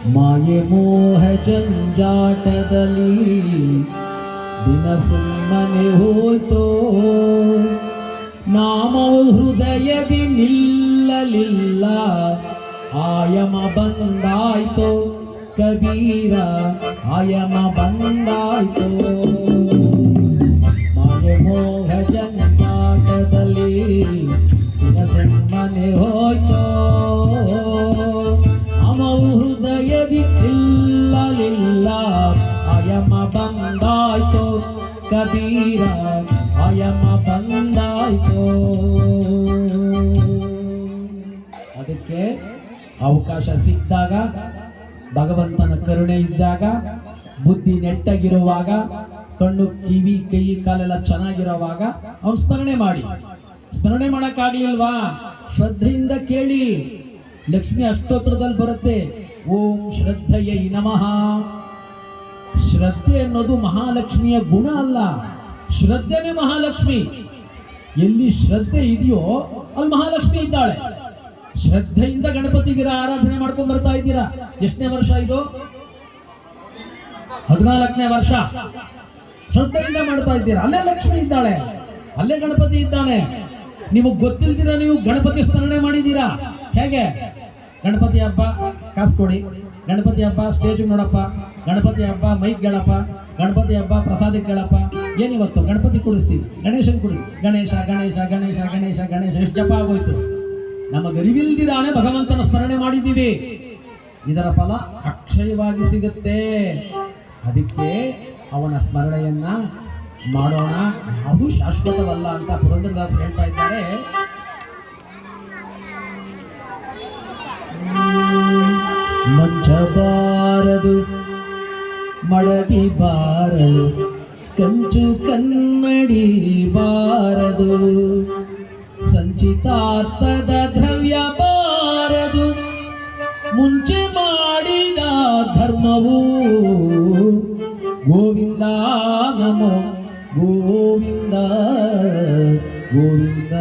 ಮಾಯೆ ಮೋಹ ಜಂಜಾಟದಲ್ಲಿ ದಿನ ಸುಮ್ಮನೆ ಹೋಯ್ತೋ, ನಾಮವು ಹೃದಯದಿ ನಿಲ್ಲಲಿಲ್ಲ, ಆಯಮ ಬಂದಾಯ್ತೋ ಕಬೀರ, ಆಯಮ ಬಂದಾಯ್ತೋ. ಮಾಯೆ ಮೋಹ ಜಂಜಾಟದಲ್ಲಿ ದಿನ ಸುಮ್ಮನೆ ಹೋಯ್ತೋ, ನಾಮವು ಹೃದಯದಿ ನಿಲ್ಲಲಿಲ್ಲ, ಆಯಮ ಬಂದಾಯ್ತೋ ಕಬೀರ, ಆಯಮ ಬಂದಾಯ್ತೋ. ಅದಕ್ಕೆ ಅವಕಾಶ ಸಿಕ್ಕಿದಾಗ, ಭಗವಂತನ ಕರುಣೆ ಇದ್ದಾಗ, ಬುದ್ಧಿ ನೆಟ್ಟಗಿರುವಾಗ, ಕಣ್ಣು ಕಿವಿ ಕೈ ಕಾಲೆಲ್ಲ ಚೆನ್ನಾಗಿರುವಾಗ ಅವನು ಸ್ಮರಣೆ ಮಾಡಿ. ಸ್ಮರಣೆ ಮಾಡಕ್ಕಾಗ್ಲಿಲ್ವಾ? ಶ್ರದ್ಧೆಯಿಂದ ಕೇಳಿ. ಲಕ್ಷ್ಮಿ ಅಷ್ಟೋತ್ರದಲ್ಲಿ ಬರುತ್ತೆ, ಓಂ ಶ್ರದ್ಧೆಯೈ ನಮಃ. ಶ್ರದ್ಧೆ ಅನ್ನೋದು ಮಹಾಲಕ್ಷ್ಮಿಯ ಗುಣ ಅಲ್ಲ, ಶ್ರದ್ಧೆನೇ ಮಹಾಲಕ್ಷ್ಮಿ. ಎಲ್ಲಿ ಶ್ರದ್ಧೆ ಇದೆಯೋ ಅಲ್ಲಿ ಮಹಾಲಕ್ಷ್ಮಿ ಇದ್ದಾಳೆ. ಶ್ರದ್ಧೆಯಿಂದ ಗಣಪತಿಗಿರ ಆರಾಧನೆ ಮಾಡ್ಕೊಂಡ್ ಬರ್ತಾ ಇದ್ದೀರಾ. ಎಷ್ಟನೇ ವರ್ಷ ಇದು? 14ನೇ ವರ್ಷ. ಶ್ರದ್ಧೆಯಿಂದ ಮಾಡ್ತಾ ಇದ್ದೀರಾ. ಅಲ್ಲೇ ಲಕ್ಷ್ಮಿ ಇದ್ದಾಳೆ, ಅಲ್ಲೇ ಗಣಪತಿ ಇದ್ದಾನೆ. ನಿಮಗ್ ಗೊತ್ತಿಲ್ದಿರ ನೀವು ಗಣಪತಿ ಸ್ಮರಣೆ ಮಾಡಿದ್ದೀರಾ. ಹೇಗೆ? ಗಣಪತಿ ಹಬ್ಬ ಕಾಸು ಕೊಡಿ, ಗಣಪತಿ ಹಬ್ಬ ಸ್ಟೇಜ್ ನೋಡಪ್ಪ, ಗಣಪತಿ ಹಬ್ಬ ಮೈಕ್ ಗೆಳಪ್ಪ, ಗಣಪತಿ ಹಬ್ಬ ಪ್ರಸಾದಕ್ಕೆ ಗೆಳಪ್ಪ. ಏನಿವತ್ತು ಗಣಪತಿ ಕುಡಿಸ್ತೀವಿ, ಗಣೇಶನ್ ಕುಡಿಸ್, ಗಣೇಶ ಗಣೇಶ ಗಣೇಶ ಗಣೇಶ ಗಣೇಶ. ಎಷ್ಟು ಜಪ ಆಗೋಯ್ತು. ನಮಗರಿವಿಲ್ದಿರಾನೆ ಭಗವಂತನ ಸ್ಮರಣೆ ಮಾಡಿದ್ದೀವಿ. ಇದರ ಫಲ ಅಕ್ಷಯವಾಗಿ ಸಿಗುತ್ತೆ. ಅದಕ್ಕೆ ಅವನ ಸ್ಮರಣೆಯನ್ನ ಮಾಡೋಣ. ಯಾವುದು ಶಾಶ್ವತವಲ್ಲ ಅಂತ ಪುರಂದರದಾಸರು ಹೇಳ್ತಾ ಇದ್ದಾರೆ. ಮಂಚ ಬಾರದು ಮಡದಿ ಬಾರದು, ಕಂಚು ಕನ್ನಡಿ ಬಾರದು, ಸಂಚಿತಾರ್ಥದ ದ್ರವ್ಯ ಬಾರದು, ಮುಂಚೆ ಮಾಡಿದ ಧರ್ಮವು. ಗೋವಿಂದ ನಮೋ ಗೋವಿಂದ ಗೋವಿಂದ.